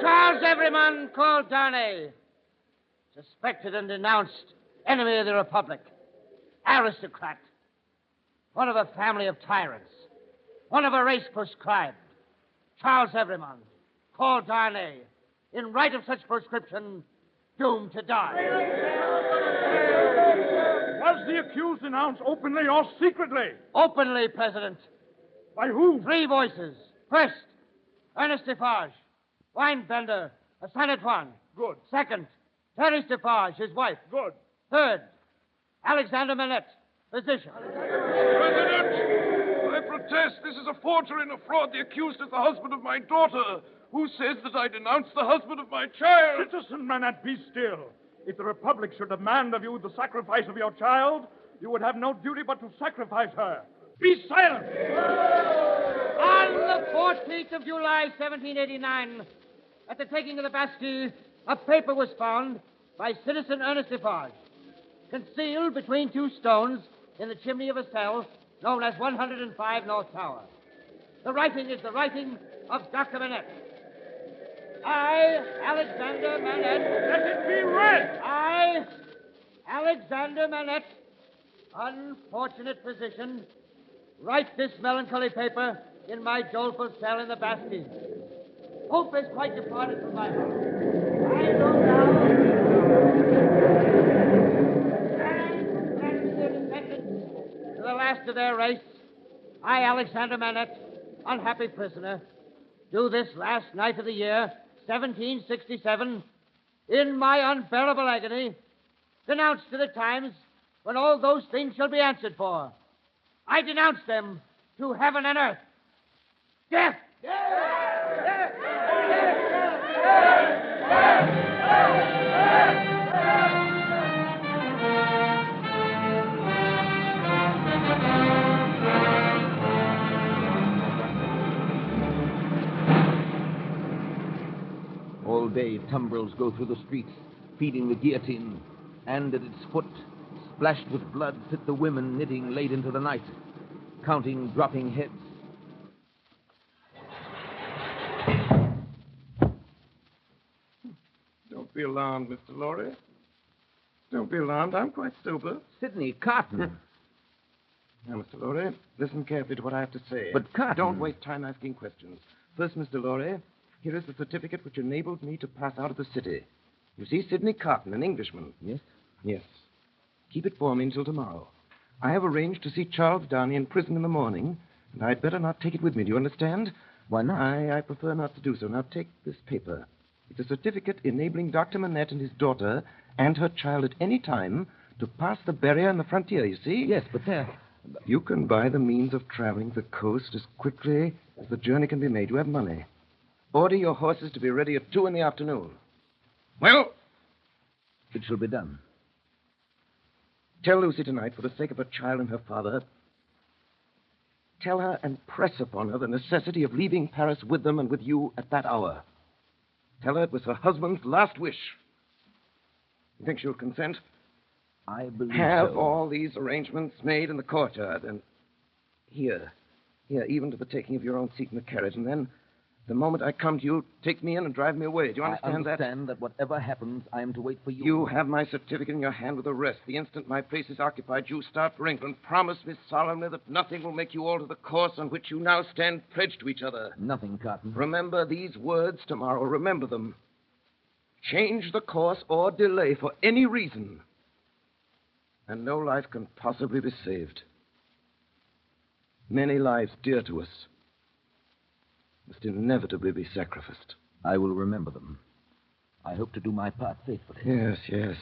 Charles Evremont, called Darnay. Suspected and denounced enemy of the Republic. Aristocrat. One of a family of tyrants. One of a race proscribed. Charles Evremont, called Darnay. In right of such prescription, doomed to die. Was the accused denounced openly or secretly? Openly, President. By whom? 3 voices. First, Ernest Defarge, wine vendor, a Saint Antoine. Good. Second, Thérèse Defarge, his wife. Good. Third, Alexander Manette, physician. President, I protest this is a forgery and a fraud. The accused is the husband of my daughter, who says that I denounced the husband of my child. Citizen Manette, be still. If the Republic should demand of you the sacrifice of your child, you would have no duty but to sacrifice her. Be silent! On the 14th of July, 1789, at the taking of the Bastille, a paper was found by Citizen Ernest Defarge, concealed between 2 stones in the chimney of a cell known as 105 North Tower. The writing is the writing of Dr. Manette. I, Alexander Manette. Let it be read! I, Alexander Manette, unfortunate physician, write this melancholy paper in my doleful cell in the Bastille. Hope has quite departed from my heart. I To the last of their race, I, Alexander Manette, unhappy prisoner, do this last night of the year, 1767, in my unbearable agony, denounce to the times when all those things shall be answered for. I denounce them to heaven and earth. Death! All day, tumbrils go through the streets, feeding the guillotine, and at its foot, splashed with blood, sit the women knitting late into the night, counting dropping heads. Don't be alarmed, Mr. Lorry. Don't be alarmed. I'm quite sober. Sidney Carton. Now, Mr. Lorry, listen carefully to what I have to say. But, Carton... Don't waste time asking questions. First, Mr. Lorry, here is the certificate which enabled me to pass out of the city. You see, Sidney Carton, an Englishman. Yes? Yes. Keep it for me until tomorrow. I have arranged to see Charles Darnay in prison in the morning, and I'd better not take it with me. Do you understand? Why not? I prefer not to do so. Now, take this paper. It's a certificate enabling Dr. Manette and his daughter and her child at any time to pass the barrier on the frontier, you see? Yes, but there... You can buy the means of traveling the coast as quickly as the journey can be made. You have money. Order your horses to be ready at 2 in the afternoon. Well? It shall be done. Tell Lucy tonight, for the sake of her child and her father, tell her and press upon her the necessity of leaving Paris with them and with you at that hour. Tell her it was her husband's last wish. You think she'll consent? I believe Have so. all these arrangements made in the courtyard, and here, even to the taking of your own seat in the carriage, and then, the moment I come to you, take me in and drive me away. Do you understand that? I understand that whatever happens, I am to wait for you. You have my certificate in your hand with the rest. The instant my place is occupied, you start for England. Promise me solemnly that nothing will make you alter the course on which you now stand pledged to each other. Nothing, Carton. Remember these words tomorrow. Remember them. Change the course or delay for any reason, and no life can possibly be saved. Many lives dear to us must inevitably be sacrificed. I will remember them. I hope to do my part faithfully. Yes, yes.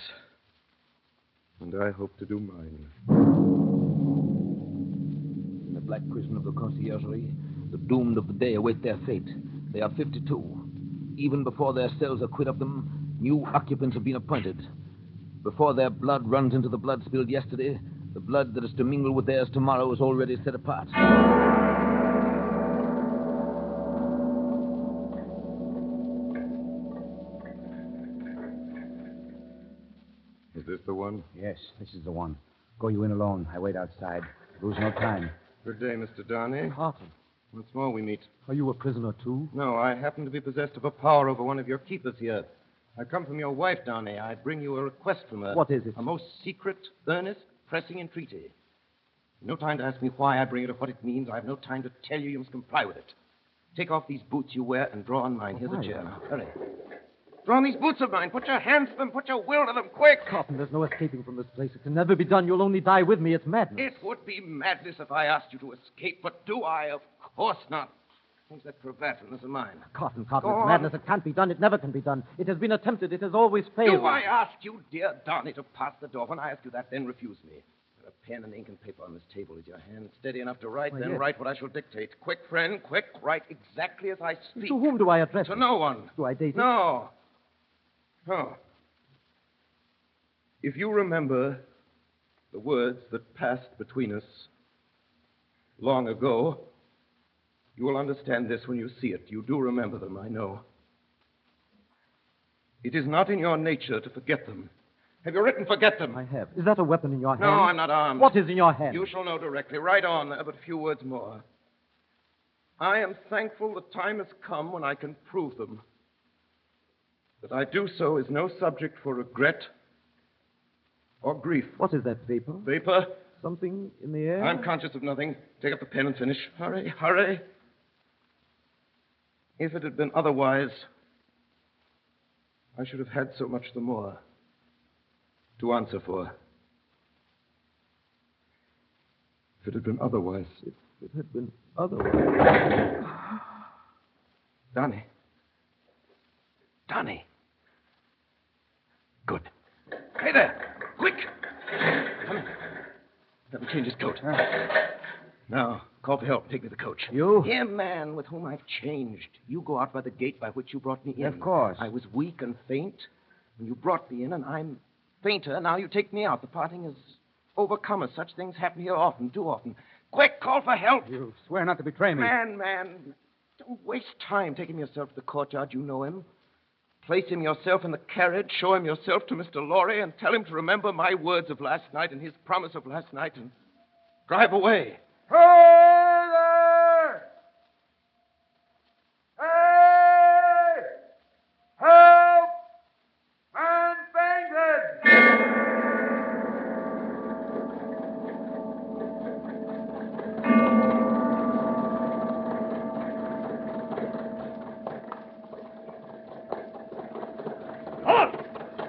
And I hope to do mine. In the black prison of the conciergerie, the doomed of the day await their fate. They are 52. Even before their cells are quit of them, new occupants have been appointed. Before their blood runs into the blood spilled yesterday, the blood that is to mingle with theirs tomorrow is already set apart. Is this the one? Yes, this is the one. Go you in alone. I wait outside. Lose no time. Good day, Mr. Darnay. Carton. Once more we meet. Are you a prisoner, too? No, I happen to be possessed of a power over one of your keepers here. I come from your wife, Darnay. I bring you a request from her. What is it? A most secret, earnest, pressing entreaty. No time to ask me why I bring it or what it means. I have no time to tell you. You must comply with it. Take off these boots you wear and draw on mine. Here's a chair. Now, hurry. Draw on these boots of mine. Put your hands to them. Put your will to them. Quick! Carton, there's no escaping from this place. It can never be done. You'll only die with me. It's madness. It would be madness if I asked you to escape, but do I? Of course not. Where's that cravat and this is mine? Carton, Go it's on. madness. It can't be done. It never can be done. It has been attempted. It has always failed. Do I ask you, dear Darnay, to pass the door? When I ask you that, then refuse me. There are a pen and ink and paper on this table. Is your hand steady enough to write? Why, Then yes. write what I shall dictate. Quick, friend, quick. Write exactly as I speak. To whom do I address To it? no one. Do I date it? No. No. If you remember the words that passed between us long ago, you will understand this when you see it. You do remember them, I know. It is not in your nature to forget them. Have you written forget them? I have. Is that a weapon in your hand? No, I'm not armed. What is in your hand? You shall know directly. Write on there, but a few words more. I am thankful the time has come when I can prove them. That I do so is no subject for regret or grief. What is that, vapor? Vapor? Something in the air? I'm conscious of nothing. Take up the pen and finish. Hurry, hurry. If it had been otherwise, I should have had so much the more to answer for. If it had been otherwise, if it had been otherwise. Darnay. Darnay. Good. Hey there! Quick! Come in. Let me change his coat. Now, call for help. Take me to the coach. You? Him, man, with whom I've changed. You go out by the gate by which you brought me in. Of course. I was weak and faint when you brought me in, and I'm fainter. Now you take me out. The parting has overcome us. Such things happen here often, too often. Quick, call for help. You swear not to betray me. Man, don't waste time. Take him yourself to the courtyard. You know him. Place him yourself in the carriage. Show him yourself to Mr. Lorry and tell him to remember my words of last night and his promise of last night and drive away. Hey there! Hey! Help! Man fainted!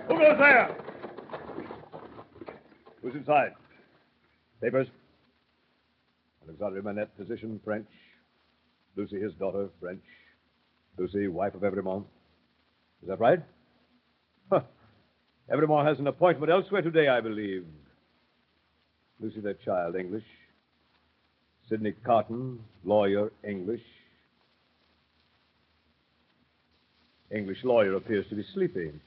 Who goes there? Who's inside? Papers? Alexandre Manette, physician, French. Lucy, his daughter, French. Lucy, wife of Evremont. Is that right? Huh. Evremont has an appointment elsewhere today, I believe. Lucy, their child, English. Sidney Carton, lawyer, English. English lawyer appears to be sleeping.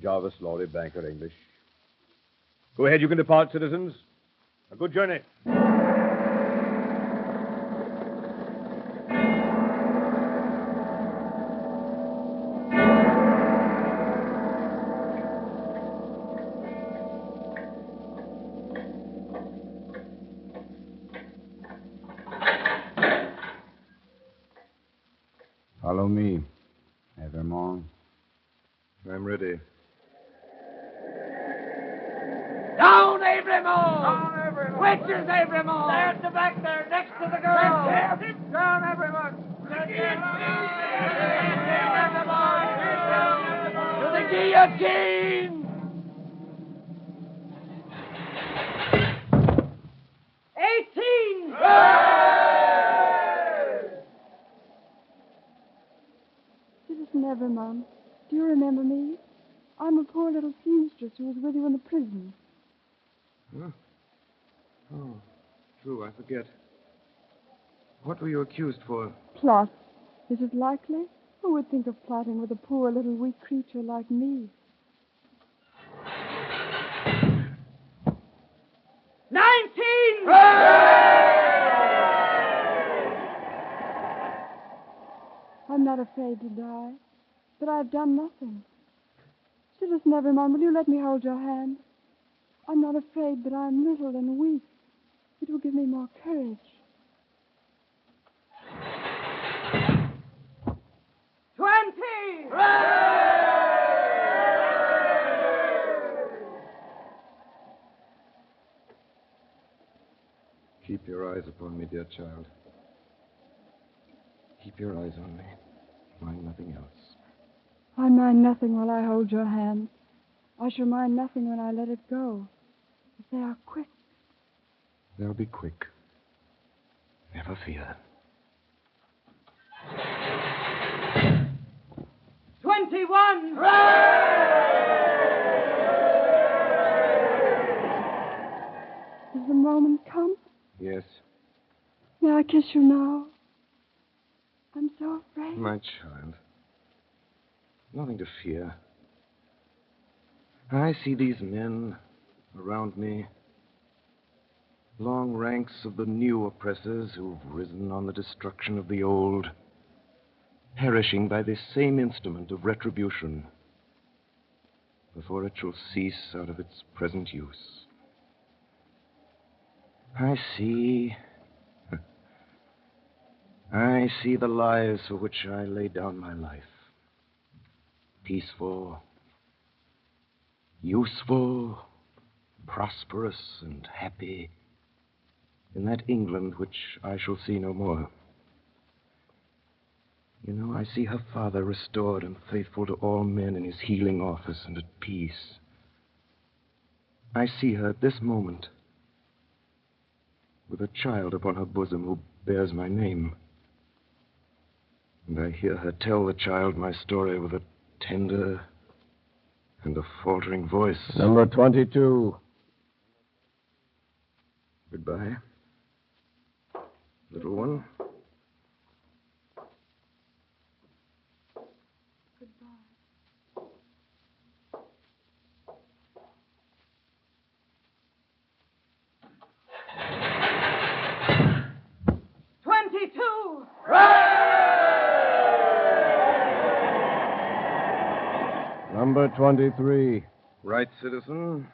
Jarvis Lorry, banker, English. Go ahead, you can depart, citizens. A good journey. Follow me, Evermore. I'm ready. Down, Abramo! Down, everyone! Which is Abramo? There at the back there, next to the girl. Down, everyone! To the guillotine! 18! Citizen Evermond, do you remember me? I'm a poor little seamstress who was with you in the prison. Huh? Oh, true, I forget. What were you accused for? Plot. Is it likely? Who would think of plotting with a poor little weak creature like me? 19! I'm not afraid to die, but I've done nothing. Citizen Evermond, will you let me hold your hand? I'm not afraid, but I'm little and weak. It will give me more courage. 20! Keep your eyes upon me, dear child. Keep your eyes on me. Mind nothing else. I mind nothing while I hold your hand. I shall mind nothing when I let it go. If they are quick. They'll be quick. Never fear. 21! Has the moment come? Yes, May I kiss you now? I'm so afraid. my child. Nothing to fear. I see these men around me. Long ranks of the new oppressors who've risen on the destruction of the old, perishing by this same instrument of retribution before it shall cease out of its present use. I see the lives for which I lay down my life. Peaceful, useful, prosperous, and happy in that England which I shall see no more. You know, I see her father restored and faithful to all men in his healing office and at peace. I see her at this moment with a child upon her bosom who bears my name. And I hear her tell the child my story with a tender and a faltering voice. Number 22. Goodbye, little one. Goodbye. 22! Number 23. Right, citizen.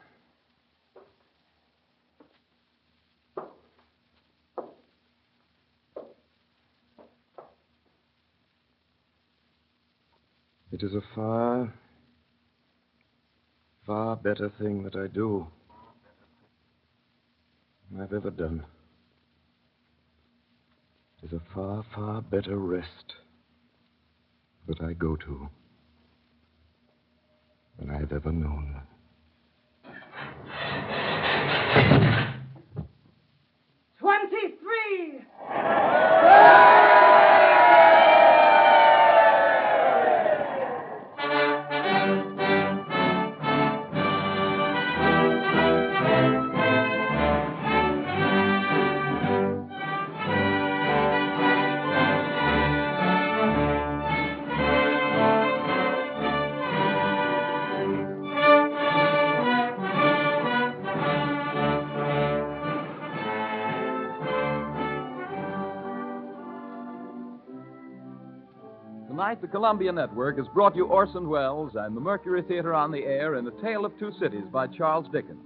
It is a far, far better thing that I do than I've ever done. It is a far, far better rest that I go to than I have ever known. Tonight, the Columbia Network has brought you Orson Welles and the Mercury Theater on the Air in A Tale of Two Cities by Charles Dickens.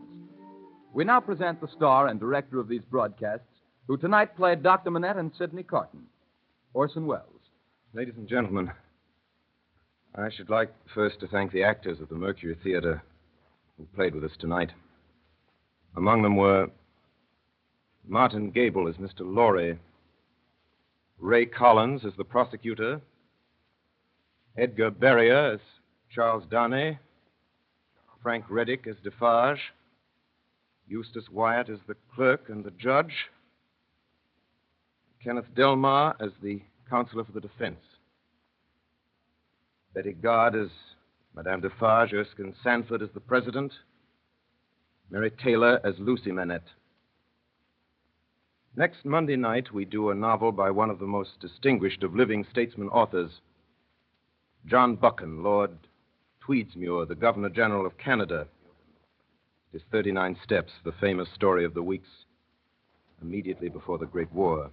We now present the star and director of these broadcasts, who tonight played Dr. Manette and Sidney Carton, Orson Welles. Ladies and gentlemen, I should like first to thank the actors of the Mercury Theater who played with us tonight. Among them were Martin Gable as Mr. Laurie, Ray Collins as the prosecutor, Edgar Berrier as Charles Darnay, Frank Reddick as Defarge, Eustace Wyatt as the clerk and the judge, Kenneth Delmar as the counselor for the defense, Betty Gard as Madame Defarge, Erskine Sanford as the president, Mary Taylor as Lucy Manette. Next Monday night, we do a novel by one of the most distinguished of living statesman authors, John Buchan, Lord Tweedsmuir, the Governor General of Canada. It is 39 Steps, the famous story of the weeks immediately before the Great War. A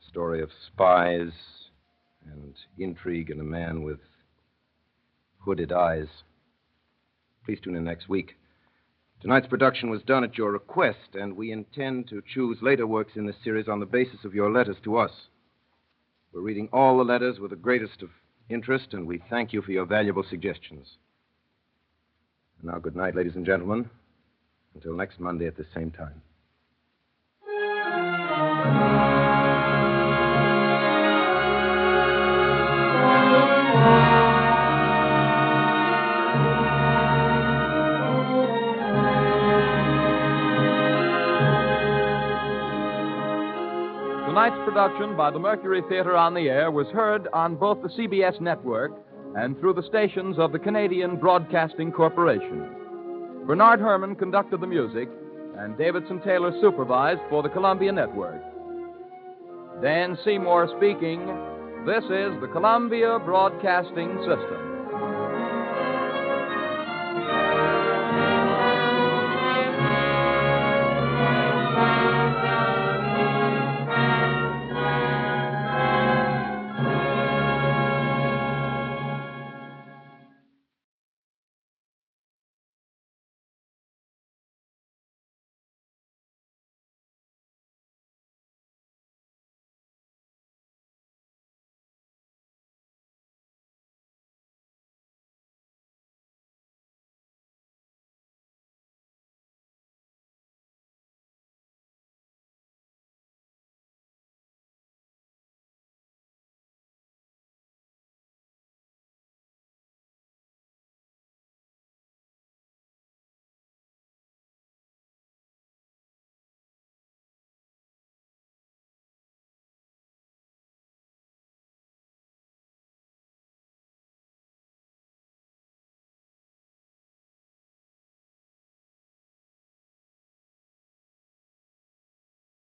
story of spies and intrigue and a man with hooded eyes. Please tune in next week. Tonight's production was done at your request, and we intend to choose later works in this series on the basis of your letters to us. We're reading all the letters with the greatest of interest, and we thank you for your valuable suggestions. And now, good night, ladies and gentlemen. Until next Monday at the same time. Tonight's production by the Mercury Theater on the Air was heard on both the CBS network and through the stations of the Canadian Broadcasting Corporation. Bernard Herrmann conducted the music, and Davidson Taylor supervised for the Columbia Network. Dan Seymour speaking. This is the Columbia Broadcasting System.